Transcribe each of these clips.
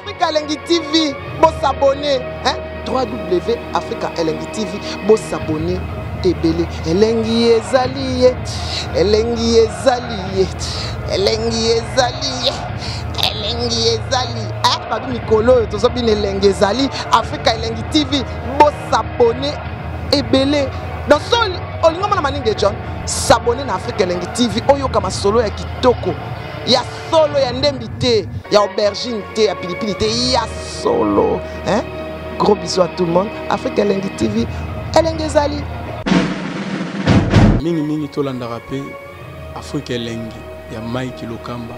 Africa Elengi TV, bon s'abonner, hein? www.africa Elengi TV, bon s'abonner. Ebele Elengi ezali, Elengi ezali, Elengi ezali, Elengi ezali. Ah, babi mikolo, tozo bin Elengi ezali, Africa Elengi TV, bon s'abonner. Ebele dans sol, olingo mana maninge John, s'abonner na Africa Elengi TV, oyo kama solo ya kitoko. Ya solo ya ndembite, ya aubergine te, ya pilipili te, ya solo, hein? Gros bisous à tout le monde. Africa Elengi TV, Elengi ezali. Mingi tolanda rappé Africa Elengi ya Mike Lokamba,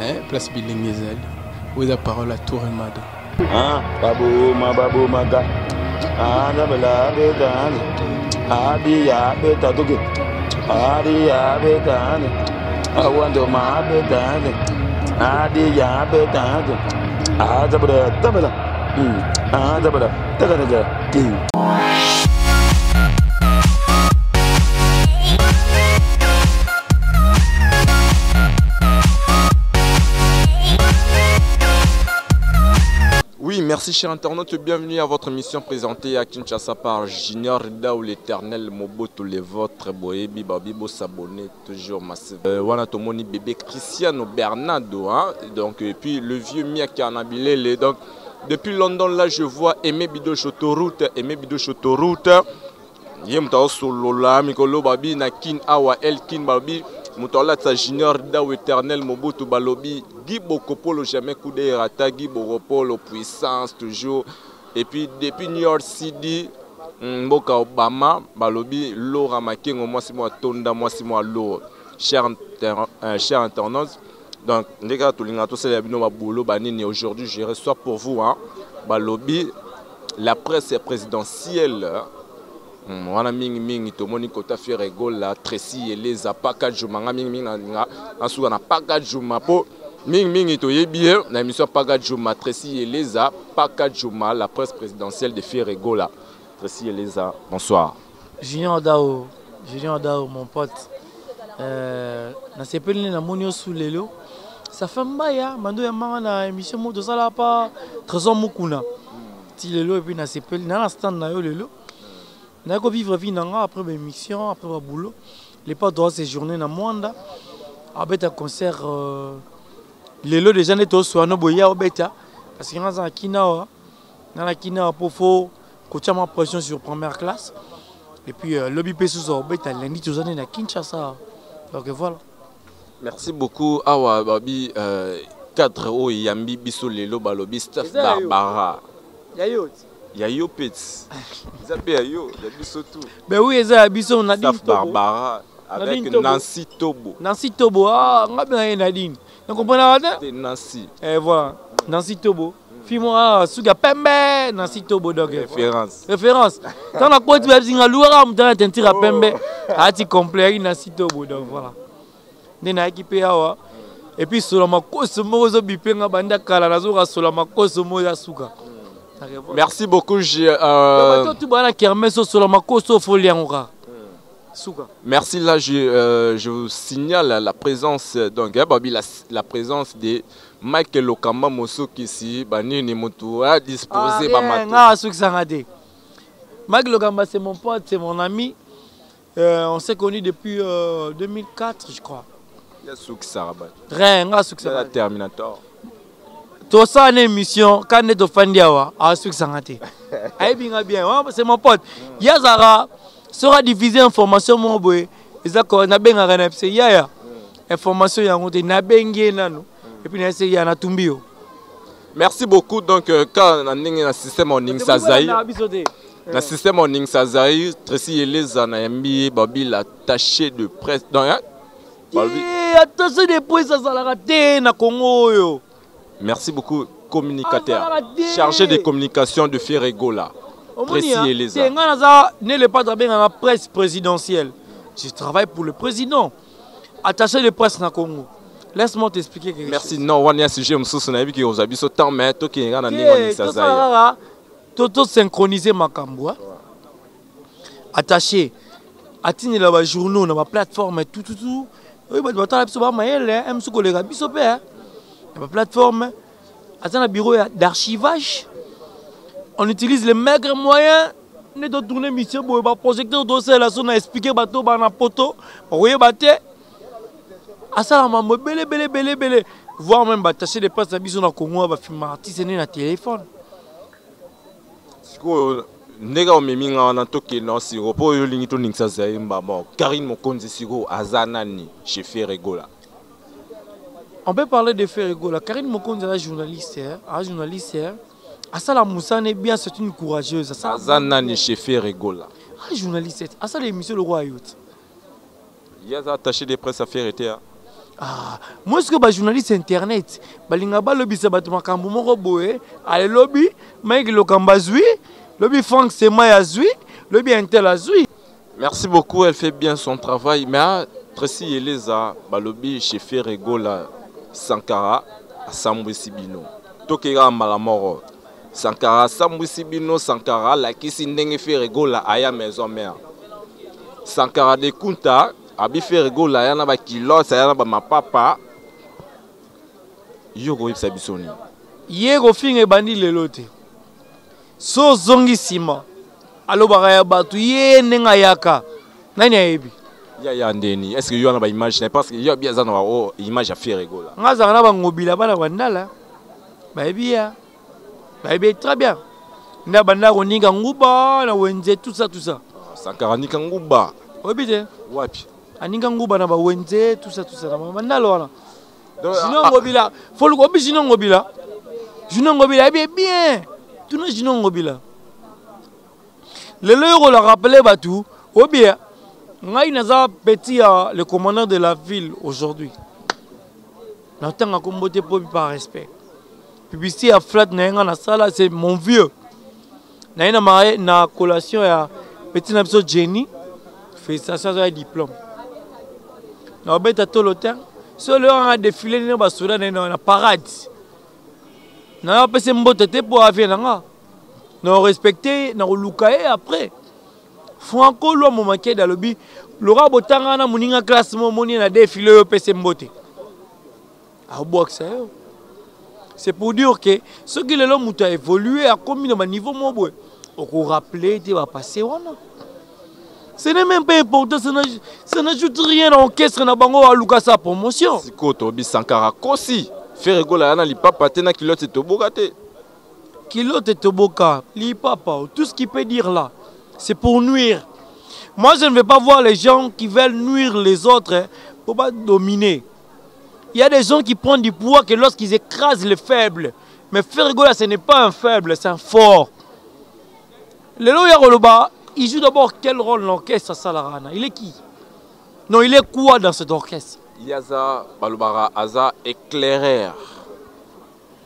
hein, place Bilengi ezali. Oza parole à Tour Mada. Ah, babu maga. Ah, dabala bedani. Adi ya betaduge. Adi ya bedani. I want to my bedani. Adi ya bedani. Ah, dabala. Ah, dabala. Dabala. Oui, merci chers internautes, bienvenue à votre émission présentée à Kinshasa par Junior Dao l'éternel Mobutu les vôtres Boebi Babibo s'abonner toujours massif. Wana tomoni bébé Cristiano Bernardo, hein? Donc et puis le vieux Mia Kanabilele. Donc depuis London là je vois Aimé Bido Chotoroute, Yemta solo la mikolo babi na kin awa el kin babi. Moutola sa Junior Dao éternel Mobutu Balobi Guy Bokopolo jamais coup de rata Guy Boropolo puissance toujours et puis depuis New York City Mboka Obama Balobi Laura Makengo moi c'est moi Tonda moi c'est moi Laura cher internautes donc les gars tout l'ingato c'est la bino babolo banini aujourd'hui je reçois pour vous hein Balobi la presse présidentielle. Wana mingi tomoni kota faire rigole la Tracy Eleza paka juma mingi na asuka na paka juma po mingi to yebi na émission paka juma Tracy Eleza paka juma la presse présidentielle de faire rigole la Tracy Eleza bonsoir. Junior Dao mon pote na sepeli na monio sous lelo ça fait mbaya mando ya manga na émission mo to sala pa trésor mukuna ti lelo et puis na sepeli na stand na yo lelo. Je vais vivre vie après mes missions, après mon boulot. Les pas droit séjourner dans Mwanda. Avec un concert, les lots des gens étaient au soin boya obeta parce qu'il y a un kinawa, dans la kinawa pour faut coacher ma pression sur première classe. Et puis lobby pesos obeta lundi tous années à Kinshasa. Donc voilà. Merci beaucoup awa babi cadre o yambi biso lelo balobi staff Barbara. Yayo. Yayo Pets. Zappé Yayo, Yabiso tout. Ben oui, Yabiso, Nadine Tobo. Barbara avec Nadine Nancy Tobo. Nancy Tobo, ah, on a bien Nadine. Donc on peut la c'est Nancy. Et voilà, Nancy Tobo. Fais-moi, Suga Pembe, Nancy Tobo. Donc référence. Quand on a quoi tu vas dire à l'ouara, on t'a tenté à Pembe. Ah, tu complais Nancy Tobo. Donc voilà. On a équipé à et puis sur ma cause, moi, je bipé na banda kala na zora sur ma cause, moi, ya Suga. Merci beaucoup. Merci là, je vous signale la présence donc la présence de Michael Lokamba Mosso qui ici Banini Moto a disposé Michael Lokamba c'est mon pote, c'est mon ami. On s'est connus depuis 2004 je crois. Il y a Souk Sarabat. Rien, Terminator. Tout ça une émission quand on est au Fandiawa à Souk Sangate. Bien, c'est mon pote. Yazara sera diffusé information mon boy. Ezako na benga na pse yaya. Information ya ngote na bengé nanu. Et puis na essayer na tumbio. Merci beaucoup donc quand on a un système en Ningsazai. Le système en Ningsazai, Tracy Eleza na yambi babi l'attaché de presse donc attaché de presse ça la raté na Congo yo. Merci beaucoup, communicateur, chargé de communication de Ferregola. Tracy Eleza. C'est ne pas travailler dans la presse présidentielle. Je travaille pour le président. Attaché de presse na Congo. Laisse-moi t'expliquer quelque chose. Merci. Non, on a un sujet qui est aux habits au temps, mais tout qui est dans tout synchroniser ma camboua. Attaché. Atine la journaux, la plateforme, tout. Oui, bah tu vas t'en faire ma elle, aime ce collègue, bisopé. La plateforme, aza na bureau d'archivage. On utilise les maigres moyens. On doit tourner mission pour le projecteur dossier là, on a expliqué bateau bana poto. Vous voyez bateau. Asa la maman belé. Voir même attacher des places à bison dans Congo, va filmer artiste né na téléphone. Siko nega o meminga na toke na siro po yo lingi to ningsa zaimba mo. Karine Mokonzi siko azanani chez Ferregola. On peut parler de Ferregola. Karine Mokonzi est journaliste, journaliste. Asala Moussane bien, c'est une courageuse. Azanani chez Ferregola. Journaliste. Asala l'émission Le Roi Youth. Il y a attaché des presse à faire été. Moi, ce que les journalistes internet, balingaba lobby se battre makambu moko boé, ale lobby, Mike Lokamba zui, lobby Frank Sema ya zui, lobby Intel a zui. Merci beaucoup, elle fait bien son travail. Mais Tracy Eleza, balobi chez Ferregola, Sankara, à Sambou Sibino. Tokera Malamoro. Sankara, Sambou Sibino, Sankara, la kisi ndenge Ferregola, aya maison mère. Sankara de Kunta, abi Ferregola, yana ba kilote, yana ba mapapa. Yogo ipsa bisoni. Yego finge bandi lelote. So zongi sima. Alo bagaya batu ye nenga yaka. Nani ayebi? Ya ndeni. Est-ce que yo na ba image parce que yo bien za na ba image à Ferregola. Ngaza na ba ngobila bana bandala. Bayebi ya. Bayebi très bien. Na banda koninga nguba na wenze tout ça. Sankara nika nguba. Obite. Wapi? Aninga nguba na ba wenze tout ça na bandala wana. Sinon ngobila. Faut le gobi sinon ngobila. Sinon ngobila bien. Tout na sinon ngobila. Le leur l'a rappelé Batou, ou bien, Ngaï Naza Petit, le commandant de la ville aujourd'hui. N'entend à comboter par respect. Publicité à flat na na sala, c'est mon vieux. Na marié na collation à Petit Nabso Jenny, félicitations à diplôme. Na bête à tout le temps, seul a défilé na basura na parade. Na pas c'est mbote pour avion na. Nous respecter, nous lukaye après. Franco lo mo manqué dans le bi. Laura botanga na muninga classe mo moni na défilé au PC mbote. A boxe ça. C'est pour dire que ce qui le l'homme a évolué à combien de niveau mo boy. On rappeler tu vas passer wana. Ce n'est même pas important, ça n'ajoute rien à l'orchestre na bango à luka sa promotion. Siko to bi Sankara kosi. Ferregola na li papa tena kilote to bogate. Kilote Toboka, papa, tout ce qu'il peut dire là, c'est pour nuire. Moi, je ne vais pas voir les gens qui veulent nuire les autres pour pas dominer. Il y a des gens qui prennent du pouvoir que lorsqu'ils écrasent les faibles. Mais Ferregola, ce n'est pas un faible, c'est un fort. Le Loya Roloba, il joue d'abord quel rôle dans l'orchestre à Salarana? Il est qui? Non, il est quoi dans cet orchestre? Yaza Balubara Aza éclaireur.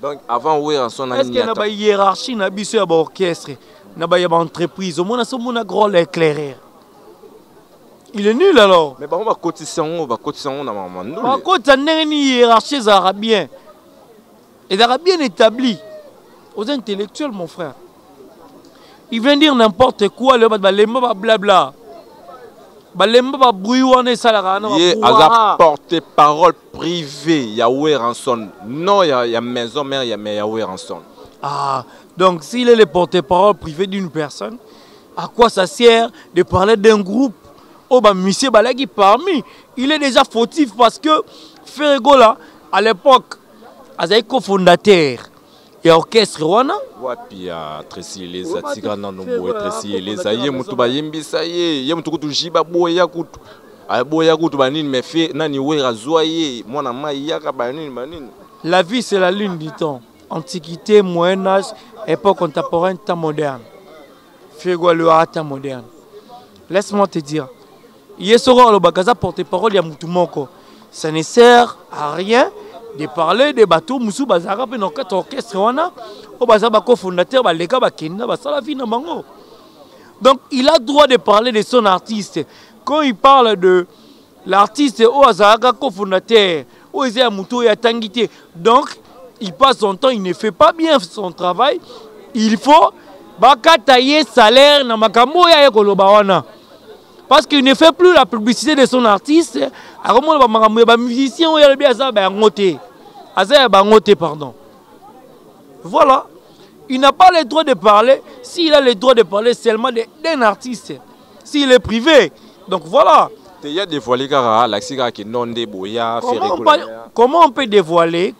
Donc avant oui en son est-ce qu'il y a une hiérarchie dans l'orchestre, dans l'entreprise, au moins on a gros éclaireur. Il est nul alors. Mais on va cotiser on na maman. On cotiser une hiérarchie arabienne. Et arabiens établis aux intellectuels mon frère. Ils viennent dire n'importe quoi le blabla. Balemba brouillonner Salarana. Il y a porte-parole privée, Yahweh Ranson. Non, il y a maison mère, il y a Yahweh Ranson. Ah, donc s'il est le porte-parole privé d'une personne, à quoi ça sert de parler d'un groupe? Oh, bah, monsieur Balagi parmi, il est déjà fautif parce que Ferregola, à l'époque, est cofondateur et orchestre wana. Wapi ya Tracy Eleza tika na nombo Tracy Eleza ye mutu bayembisa ye mutu kutu jiba boya kutu boya kutu banini me fait nani wera zoye mwana mai yaka banini. La vie c'est la lune du temps. Antiquité, Moyen Âge, époque contemporaine, temps moderne. Ferregola le temps moderne. Laisse-moi te dire. Yesoro le bagaza porte-parole ya mutu moko. Ça ne sert à rien de parler des bateaux Moussou Bazara dans quatre orchestres wana au bazaba cofondateur baleka bakenda basala vie na bango. Donc il a droit de parler de son artiste. Quand il parle de l'artiste au Azara cofondateur au Ezea Muto ya Tangité. Donc il passe son temps, il ne fait pas bien son travail. Il faut bakataye salaire na makambo ya ekoloba wana. Parce qu'il ne fait plus la publicité de son artiste. Les musiciens, pardon. Voilà. Il n'a pas le droit de parler. S'il a le droit de parler seulement d'un artiste, s'il est privé. Donc voilà. Comment on peut dévoiler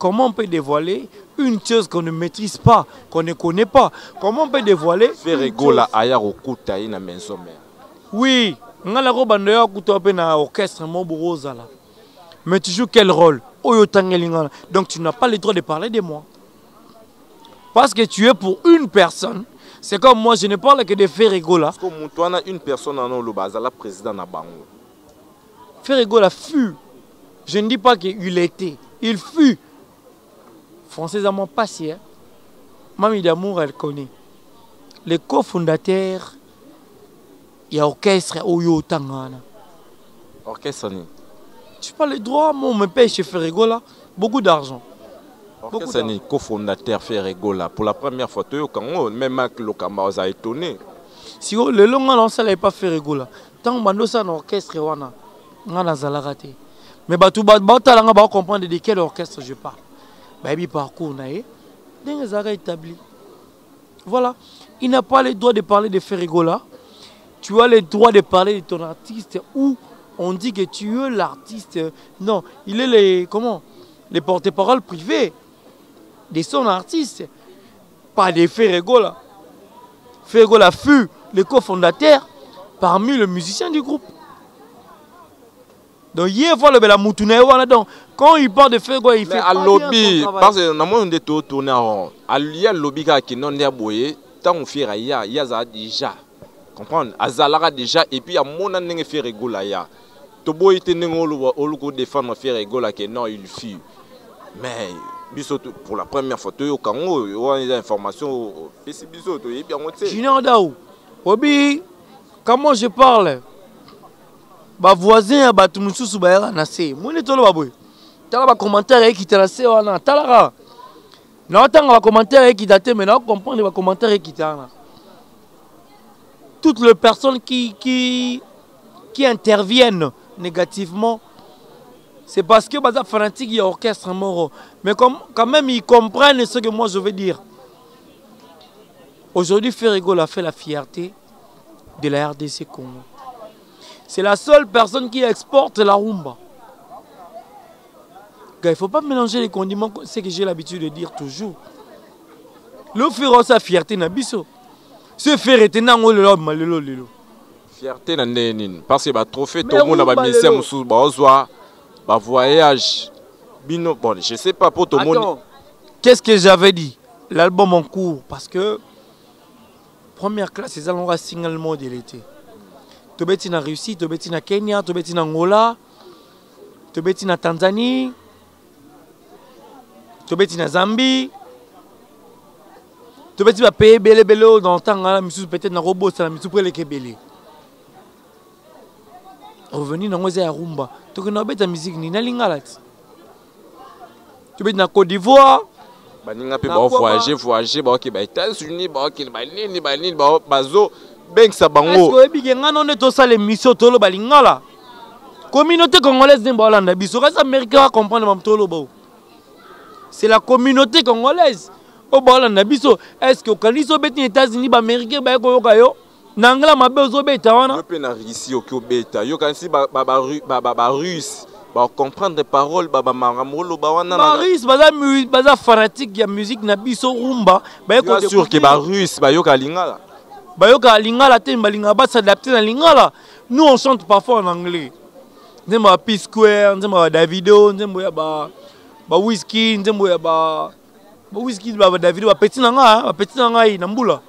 une chose qu'on ne maîtrise pas, qu'on ne connaît pas? Comment on peut dévoiler Oui. Mais tu joues quel rôle? Donc tu n'as pas le droit de parler de moi. Parce que tu es pour une personne. C'est comme moi, je ne parle que de Ferregola. Parce que une personne en le président na bango. Ferregola fut. Je ne dis pas qu'il était. Il fut. Françaisément passé. Mami d'amour, elle connaît. Le cofondateur, il y a orchestre Oyo Tangana. Orchestre ni. Tu parles le droit, moi, on me paye chez Ferregola beaucoup d'argent. Orchestre ni cofondateur Ferregola. Pour la première fois, tu as même avec le Kamba, on a étonné. Si le long on ça n'avait pas Ferregola. Tant que on a un orchestre, on a raté. Mais tu vas comprendre de quel orchestre je parle. Baby parcours, des arrêts établis. Voilà. Il n'a pas le droit de parler de Ferregola. Tu as le droit de parler de ton artiste où on dit que tu es l'artiste. Non, il est les porte-parole privés de son artiste. Pas de Ferregola. Ferregola fut le cofondateur parmi les musiciens du groupe. Donc, hier, voilà, la moutoune, quand il parle de Ferregola, il fait à lobby, parce que nous avons tourné en rond. Il y a lobby qui non aboyé, tant on fait il y a déjà. Comprendre? Azalara déjà, et puis il y a mon année Ferregola. To boy était n'engolo défendre Ferregola que non, il fut. Mais, pour la première fois, tu as des informations. Junior Daou, Obi, comment je parle? Ba voisin ba tumususu ba era na se moni tolo baboy tala ba commentaire qui tala se wana tala na tanga ba commentaire qui date mais na comprendre ba commentaire qui tala toutes les personnes qui interviennent négativement c'est parce que baza fanatique il y a orchestre moro mais quand même ils comprennent ce que moi je veux dire. Aujourd'hui Ferregola a fait la fierté de la RDC Congo. C'est la seule personne qui exporte la rumba. Il ne faut pas mélanger les condiments, c'est ce que j'ai l'habitude de dire toujours. Le faire sa fierté nabiso. Ce faire était dans le malelo. Fierté na nene parce que ba trophée tout le monde ba mission sous ba voyage. Bino bon, je sais pas pour tout le monde. Qu'est-ce que j'avais dit? L'album en cours parce que première classe c'est un single mode de l'été. Tu es en Russie, tu es en Kenya, tu es en Angola, tu es en Tanzanie, tu es en Zambie, tu es payer belé dans le temps, peut-être dans le robot, ça me souffre les kebele. Revenir dans le rumba, tu es en musique, tu es en Côte d'Ivoire. Tu voyager, aux États-Unis, est-ce que l'émission tolo balingala communauté congolaise d'Imbalanda biso les américains comprendre tolo c'est la communauté congolaise au balanda biso est-ce que kaniso beti États-Unis ba américain ba ko yo nangala mabe ozo beta wana yo pe na Russie okyo beta yo kanisi ba russe ba comprendre des paroles ba maramolo ba wana ba russe baza fanatique ya musique na biso rumba ba ko sûr que ba russe ba yo ka lingala. Bayoka lingala te balinga ba s'adapter na lingala. Nous on chante parfois en anglais. Nzembo ya P-Square, nzembo ya Davido, nzembo ya ba Whisky, nzembo ya ba Whisky ba Davido ba petit nanga na mbula.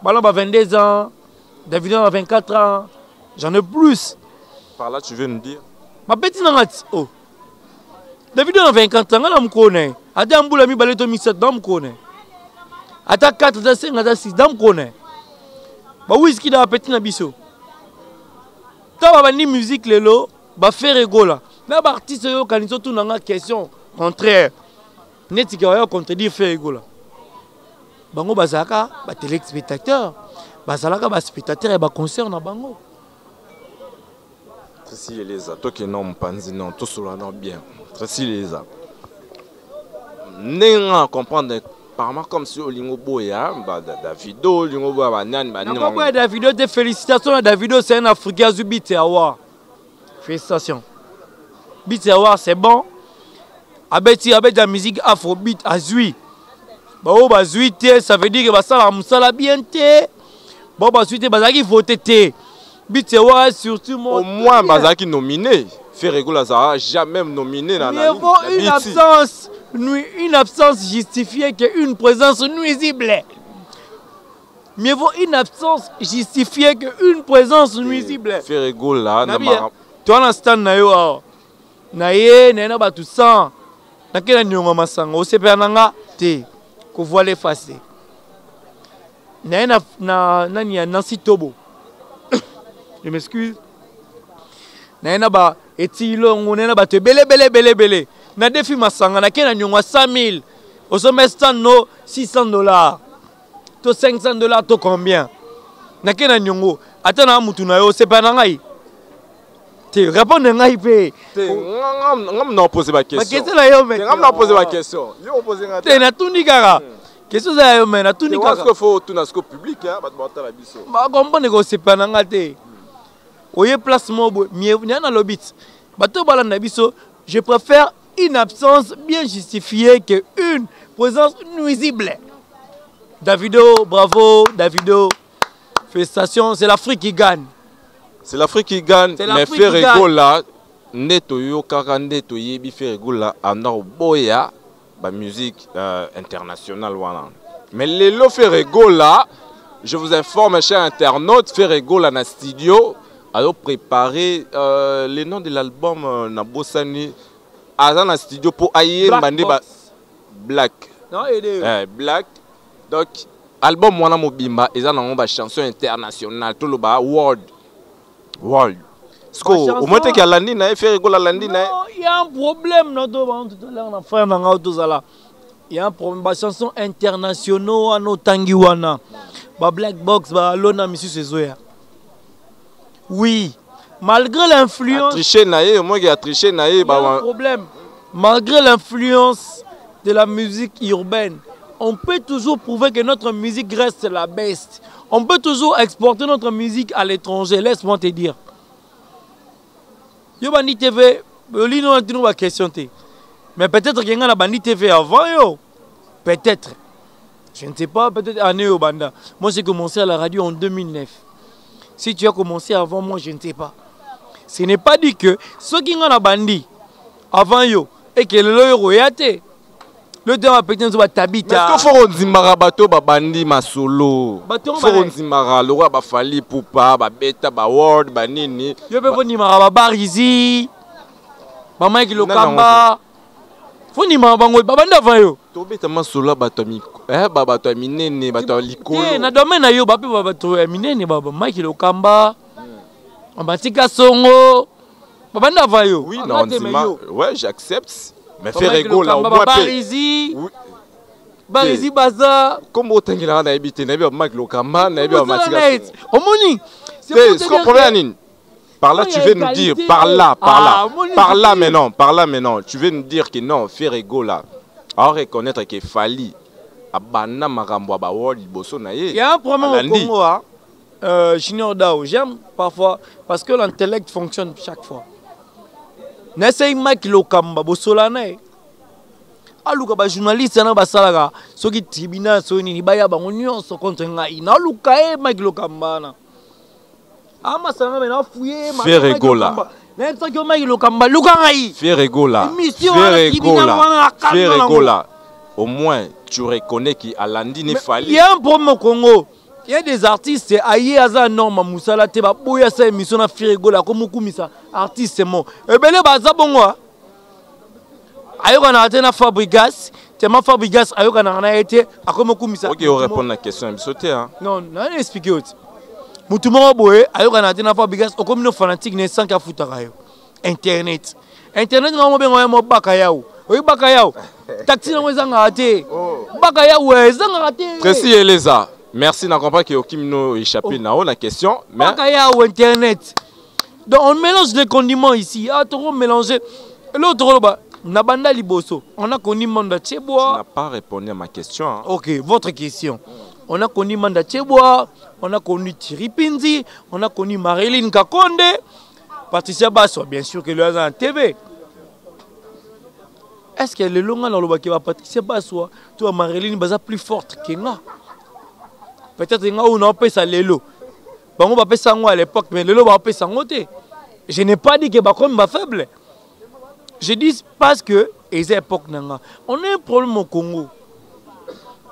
Bala ba 22 ans, Davido a 24 ans. J'en ai plus. Par là tu veux nous dire Ma petit nanga oh. Davido a 24 ans, na mkone. Ata mbula mi baleto mi 7 ans mkone. Ata 4 ata 5 ata 6 ans mkone. Ba Whisky da petit na biso. Ta ba ni musique lelo, ba Ferregola. Na ba artiste yo kanizo tout nanga question contraire. Neti ka yo contredire Ferregola. Bango bazaka ba téléspectateur, bazalaka ba spectateur et ba concert na bango. Tracy Eleza, toi qui non panzi non, tout cela non bien. Tracy Eleza. Nenga comprendre apparemment comme si Olingo Boya, Davido, Olingo Boya, Banane, Banane. Davido, des félicitations à Davido, c'est un Africain du Beat Award. Félicitations. Beat Award, c'est bon. Avec la musique afrobeat, Azui. Bon, Azui, ça veut dire que ça va bien. Bon, Azui, il faut voter. Beat Award, surtout. Au moins, Bazaki nominé. Ferrego Lazara jamais nominé dans la une absence justifiée qu'une présence nuisible. Mieux vaut une absence justifiée qu'une présence nuisible. Ferrego là, tu as l'instant nayo naye nena ba tout ça. Nakela nyonga masanga osepe nanga te ko voile effacé. Na nani ya Nancy Tobo. Je m'excuse. Na ba etilo ngonena ba te belé. Na défi masanga na kena nyonga 100 000. Au sommet stand no $600. To $500 to combien? Na kena nyongo atana mutu na yo sepe nanga. Tu réponds à ngai pe. Ngam na poser ma question. Ma question là yo mais. Ngam na poser ma question. Yo poser ngata. Te na tundi kaka. Question ça yo mais na tundi kaka. Est-ce que faut tout na scope public hein ba bota la biso. Ba comprendre ko c'est pas nanga te. Oye placement mieux na lobit. Ba to bala na biso, je préfère une absence bien justifiée que une présence nuisible. Davido, bravo Davido. Félicitations, c'est l'Afrique qui gagne. C'est l'Afrique qui gagne, mais Ferrego là, neto yo kaka neto yebi Ferrego là, en boya, ba musique internationale wana. Mais lelo Ferrego là, je vous informe, chers internautes, Ferrego là na studio, alors préparer les noms de l'album na Bossani, à na studio pour ayer bandé ba Black. Non, Black. Donc album wana mobimba, ils ont ba chanson internationale, tout le ba world. Au moins, il y a Landi, il y a un problème. Il y a un problème. La chanson internationale, no Tangiwana, Black Box, Lona, Monsieur Sezoya. Oui, malgré l'influence. Il y a un problème. Malgré l'influence de la musique urbaine, on peut toujours prouver que notre musique reste la best. On peut toujours exporter notre musique à l'étranger, laisse-moi te dire. Yo Bandi TV, une question. Mais peut-être qu'il y a un Bandi TV avant, yo. Peut-être. Je ne sais pas, peut-être année au Banda. Moi, j'ai commencé à la radio en 2009. Si tu as commencé avant moi, je ne sais pas. Ce n'est pas dit que ceux qui ont un Bandi avant yo et que le royauté. Le temps à péter sur Tabita. Est-ce qu'il faut Nzimara bateau bandi masolo? Faut Nzimara le roi Bafali Poupa, Beta, World, Banini. Je peux Nzimara Barizi, Mike Lokamba. Faut Nzimara Bango, Babanda Vayo. Tobeta masolo batomiko. Babato minene, bato likolo. Na domaine na yo bapi babato minene baba Mike Lokamba. Ambatika Songo. Babanda Vayo. Oui, non, Nzimara. Ouais, j'accepte. Mais Ferrego là au moins Barizi Baza comme autant qu'il a habité na bien Mike Lokamba na bien Matika Omoni c'est ce qu'on problème par là tu veux nous dire par là maintenant tu veux nous dire que non Ferrego là à reconnaître que Fali abana makambo ba world liboso na ye. Il y a un problème au Congo Junior Dao, j'aime parfois parce que l'intellect fonctionne chaque fois. N'essaye Mike Lokamba bosolana aluka ba journaliste na basalaka soki tribunal so ni baya bango nyonso contre ngai na luka Mike Lokamba na ama sanga na fouiller Ferrego là na tsaki Mike Lokamba luka ngai Ferrego là au moins tu reconnais qu'il a Landi ne fallait. Il y a un problème au Congo. Il y a des artistes, aïe aza norma musala te ba boya sa émission na Ferrego la comme kumisa artiste mo. Ebele baza bongo. Ayoka na atena Fabrigas, tema Fabrigas ayoka na été akomo kumisa. OK, on répond à la question bisoté hein. Non, na expliquer autre. Mutu mo boye ayoka na atena Fabrigas okomi no fanatique ne sans ka futaka yo. Internet ngamo bengo mo baka yao. Oyi baka yao. Taxi na mwezanga ate. Baka yao ezanga ate. Précis Eleza. Merci, n'a compris qu'il y a aucun échappé dans la question. Mais ou Internet. Donc on mélange les condiments ici. Ah, tu mélanger. L'autre, Nabanda Liboso, on a connu Manda Tcheboa. Tu n'as pas répondu à ma question. Hein. Ok, votre question. On a connu Manda Tcheboa, on a connu Thierry Pinzi, on a connu Marilyn Kakonde, Patricia Basso, bien sûr que lui a en TV. Est-ce que le long dans le bas qui va Patricia Basso, toi Marilyn Baza plus forte que moi? Peut-être que on a fait ça l'élo. On va faire ça à l'époque, mais l'élo va faire ça. Je n'ai pas dit que Bakom va faible. Je dis parce que les époques on a un problème au Congo.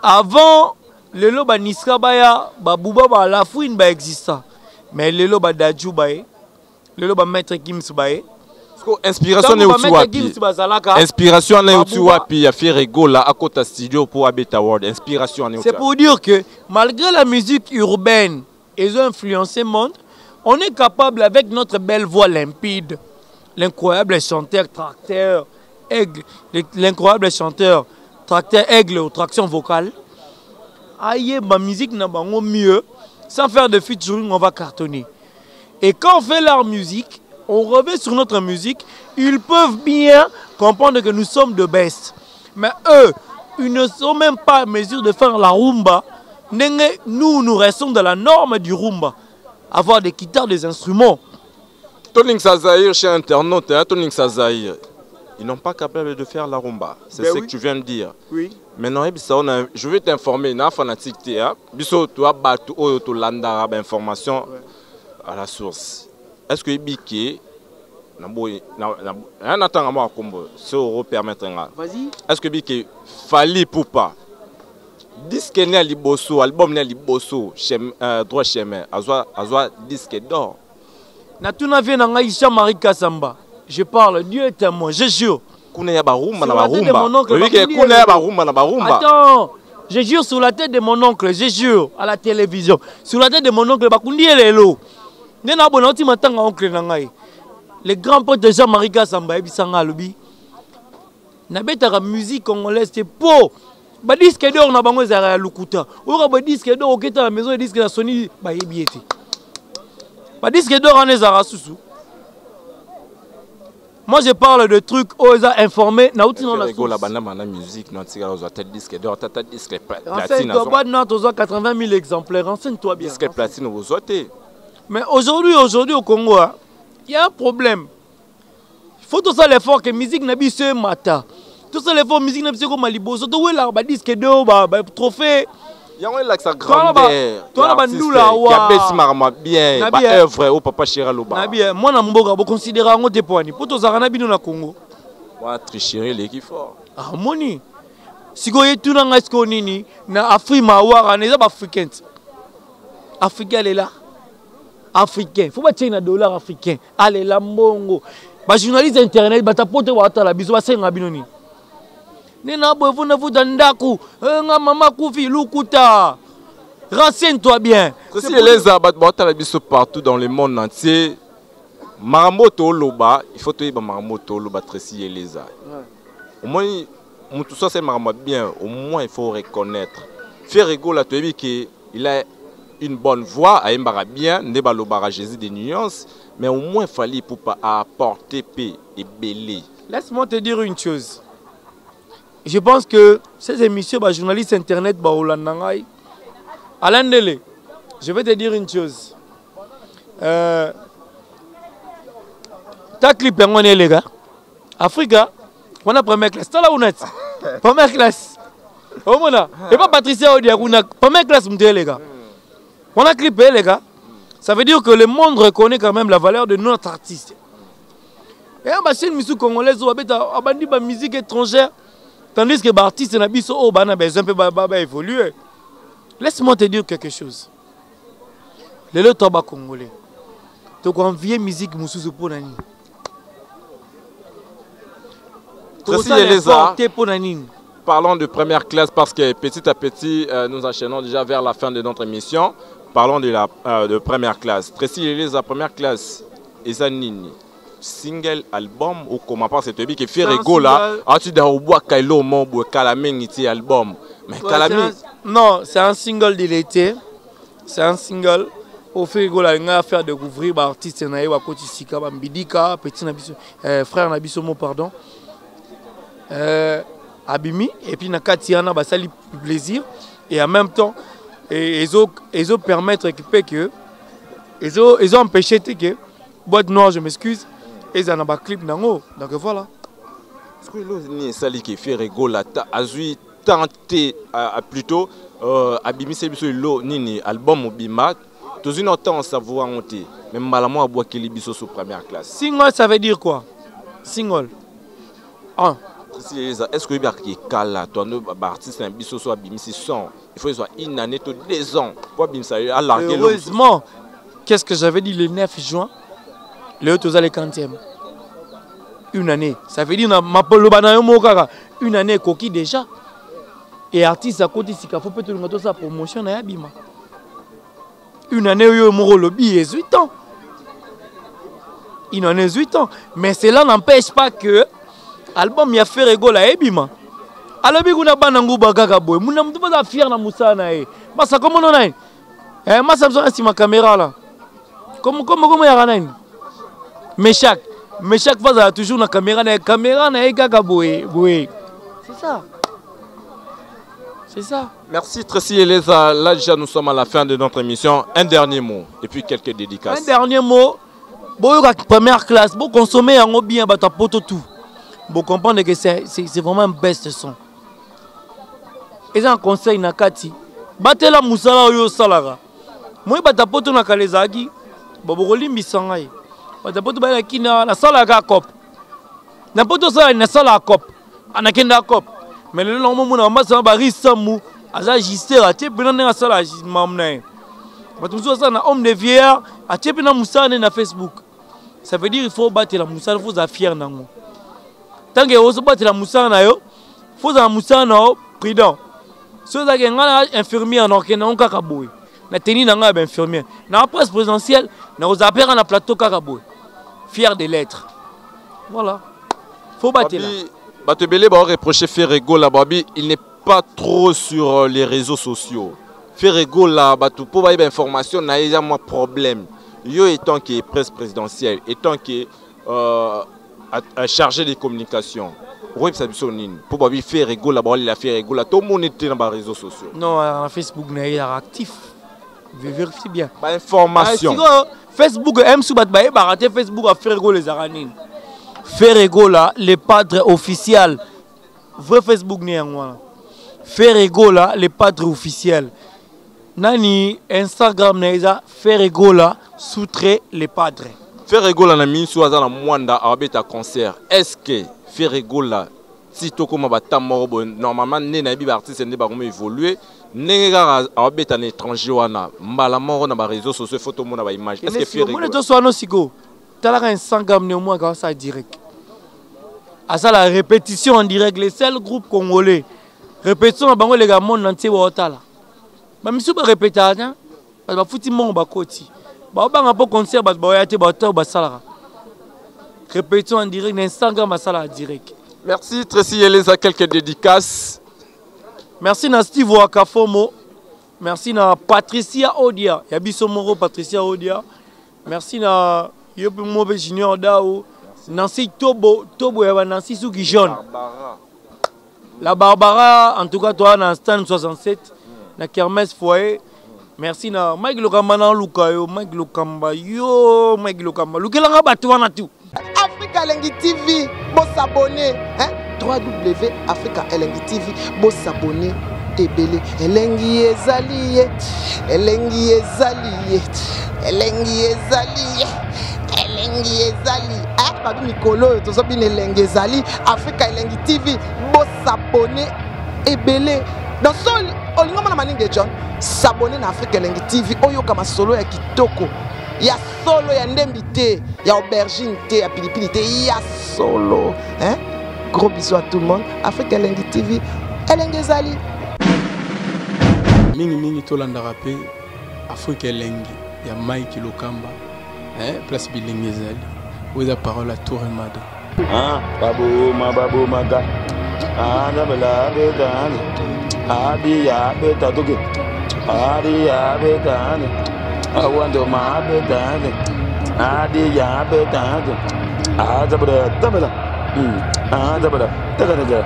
Avant le loba niska baya babuba ba la fouine ba exista. Mais le loba dadju bae, le loba maître Gims bae. Inspiration n'est au wapi. Inspiration n'est au wapi. Il y a fait rigolo là à côté studio pour Abeta World. Inspiration n'est au. C'est pour dire que malgré la musique urbaine et ont influencé le monde, on est capable avec notre belle voix limpide. L'incroyable chanteur tracteur aigle, l'incroyable chanteur tracteur aigle aux tractions vocales. Aïe, ma musique n'a pas mieux. Sans faire de featuring, on va cartonner. Et quand on fait leur musique, on revient sur notre musique. Ils peuvent bien comprendre que nous sommes de best. Mais eux, ils ne sont même pas en mesure de faire la rumba. Nous restons dans la norme du rumba. Avoir des guitares, des instruments. Toning Sazaïr chez internaute, hein, Toning Sazaïr, ils n'ont pas capable de faire la rumba. C'est ce que tu viens de dire. Oui. Maintenant, je vais t'informer, na fanatique tia, biso tu as battu tu landa information à la source. Est-ce que Ibiki na boy na attend moi combo, ça permettre là. Vas-y. Est-ce que Ibiki Fali Poupa disque né liboso, album né liboso, droit chemin, azwa disque d'or. Natuna vient dans Aïcha Marie Kassamba. Je parle, Dieu est témoin, je jure. Attends, je jure sur la tête de mon oncle, je jure à la télévision. Sur la tête de mon oncle, le grand pote de Jean-Marie Kassamba, la musique congolaise, c'est pour. Les disques d'or, on a besoin de Lukuta. Les disques d'or, on a besoin de disques de Sony. Les disques d'or, on a besoin. Moi je parle de trucs où ils ont informé. Na outi non la musique, non disque d'or, disque platine. Renseigne-toi, tu as 80 000 exemplaires. Renseigne-toi bien. Disque platine, vous ôtez. Mais aujourd'hui au Congo, il y a un problème. Il faut tout ça l'effort que la musique n'a pas ce matin. Tout ça l'effort musique n'a pas ce maliboso. Tu vois là, disque d'or, trophée. Il y a un grandeur. Toi, la bandula, ouais. Bien, œuvre au papa Chira Loba. Moi, na mboga, vous considérez un autre point. Pour tous les gens na Congo. Moi, tricherie, l'équipe fort. Ah, moni. Si vous avez tout dans ce nini, na Afrique, ma ouara, n'est pas africain. Africain, elle est là. Africain. Faut pas tirer un dollar africain. Allez, la mbongo. Les journalistes internet, ils tapotent wata la biso, c'est un binoni. Renseigne-toi bien. Si les abattements partout dans le monde entier, Maramoto Loba, il faut te Maramoto Loba Tracy et les a. Au moins, tout ça c'est Maramoto bien. Au moins, il faut reconnaître. Faire rigolo à toi qu'il a une bonne voix, à Mbara bien, Neba Lobara Jésus des nuances, mais au moins il fallait pour pas apporter paix et belé. Laisse-moi te dire une chose. Je pense que ces émissions, journalistes internet, Alain Dele, je vais te dire une chose. Ta clip, on est les gars. Africa, on a première classe. T'as là où net? Première classe. Oh mon a. Et pas Patricia Odia, on a première classe, les gars. On a clippé les gars. Ça veut dire que le monde reconnaît quand même la valeur de notre artiste. Et c'est une musique congolaise, on a dit la musique étrangère. Tandis que les artistes ont besoin d'évoluer. Laisse-moi te dire quelque chose. Le tabac congolais. Tu as envie musique moussou pour nani. Parlons de première classe parce que petit à petit, nous enchaînons déjà vers la fin de notre émission. Parlons de première classe. Tracy Eleza, première classe, Ezanini. Single album ou comment pas c'est qui fait rigolo là tu dois boire Kailo Mombo Kalamengiti album mais Kalami non c'est un single de l'été c'est un single au fait rigolo là on a faire découvrir artiste na yewa Kotisika Bambidika petit nabiso frère nabiso mo pardon abimi et puis na katiana basali plaisir et en même temps ils ont permettre que ils ont empêché que boîte noire, je m'excuse, ils en ont un clip nango, donc voilà. Est-ce que l'eau ni sali qui fait rigoler azui tenté plutôt abimi c'est biso l'eau ni album bima tous une temps savoir monter même malamment à bois qui biso sous première classe. Single ça veut dire quoi? Single. Ah. Est-ce que il y a qui cala toi no artiste un biso soit abimi c'est son il faut soit une année tout 2 ans pour abimi ça à larguer. Heureusement. Qu'est-ce que j'avais dit le 9 juin? Le haut aux allées 40e. Une année. Ça veut dire une année coquille déjà. Et artiste à côté, si il faut peut-être sa promotion à Abima. Une année où mon lobby est 8 ans. Une année 8 ans. Mais cela n'empêche pas que l'album y a fait rigoler à Abima. Alors, il y a un banangou bagagaboy. Mon nom pas fier na Moussana. Mais ça comment on a? Moi ça me sonne ma caméra là. Comment il y a un mais chaque fois, il y a toujours une caméra, c'est ça. C'est ça. Merci Tracy Eleza. Là déjà nous sommes à la fin de notre émission. Un dernier mot et puis quelques dédicaces. Un dernier mot. Bon, première classe, bon consommer en bien, ta poto tout. Bon comprendre que c'est vraiment un best son. Et un conseil nakati. Battez la moussala yo salara. Moi ta poto na kalezaki. Bon rolimbi sangai. N'importe quoi qui na sala ga cop. N'importe ça na sala cop. Anakenda cop. Mais le nom mon na masa ba risamu aza gister a te pena na sala mamna. Batumso ça na homme de vieillard a te pena musane na Facebook. Ça veut dire il faut battre la musane, faut za fier nango. Tant que vous battre la musane na yo, faut za musane na prudent. So za ke ngala infirmier en okena on kaka boy. Na teni na nga infirmier. Na presse présidentielle na aux appels na plateau kaka boy. Fier de l'être. Voilà. Faut battre là. Batebele va reprocher Ferrego la Babi, il n'est pas trop sur les réseaux sociaux. Ferrego la Batu pour avoir information n'a déjà moins problème. Yo étant qui est presse présidentielle, étant qui est chargé des communications. Oui, ça pour Babi Ferrego la Babi la Ferrego la tout le monde était dans les réseaux sociaux. Non, en Facebook n'est pas actif. Vérifie bien. Pas information. Facebook aime sous battre baraté Facebook à Ferrego les aranines. Ferrego là les padres officiels. Vrai Facebook n'est en Ferrego là les padres officiels. Nani Instagram n'est Ferrego là sous-trait les padres. Ferrego là na mis sous la Mwanda arbeta concert. Est-ce que Ferrego là si to comme bata morobo normalement né na bi artiste né ba évoluer nega arbeta un étranger wana mbala moro na ba réseaux sociaux photo mona ba image. Est-ce que Ferrego moi to so no siko talaka Instagram né au moins ça direct. À ça la répétition en direct les seuls groupes congolais répétition bango les gars monde entier wa otala. Ba misu ba répéta hein ba futi mon ba koti. Ba ba nga concert ba ba yate ba ta ba sala. Répétition en direct Instagram ba sala direct. Merci Tracy Eleza, quelques dédicaces. Merci à Steve Wakafomo. Merci à Patricia Odia. Yabiso Moro Patricia Odia. Merci à Yopi Mobe Junior Dao. Nancy Tobo et Nancy Souki Jaune. La Barbara, en tout cas, toi, dans Stand 67, dans Kermesse Foyer. Merci à Mike Lokamba na Lukayo, Mike Lokamba, yo, Mike Lokamba. Lukelanga Batouana tout. Africa Lengi TV, bon s'abonner. Africa Lengi TV, bon s'abonner. Ebele, Elengi ezaliye, Elengi ezaliye, Elengi ezaliye, Elengi ezali. Ah, babi Mikolo, to so bin Elengi ezali. Africa Lengi TV, bon s'abonner. Ebele, dans sol, olingo mana maninge John, s'abonner na Africa Lengi TV. Oyo kama solo ya kitoko. Ya solo ya ndembite, ya aubergine te, ya pilipili te, ya solo. Hein? Gros bisous à tout le monde. Africa Lengi TV, Elengi ezali. Mingi tolanda rappé Africa Lengi ya Mike Lokamba place bilingi ezali oza parole à Tour Mada babu maga dabala betani abi ya betatoke ari ya betani awando ma betani adi ya betani dabala Ah, dabada. Daga daga.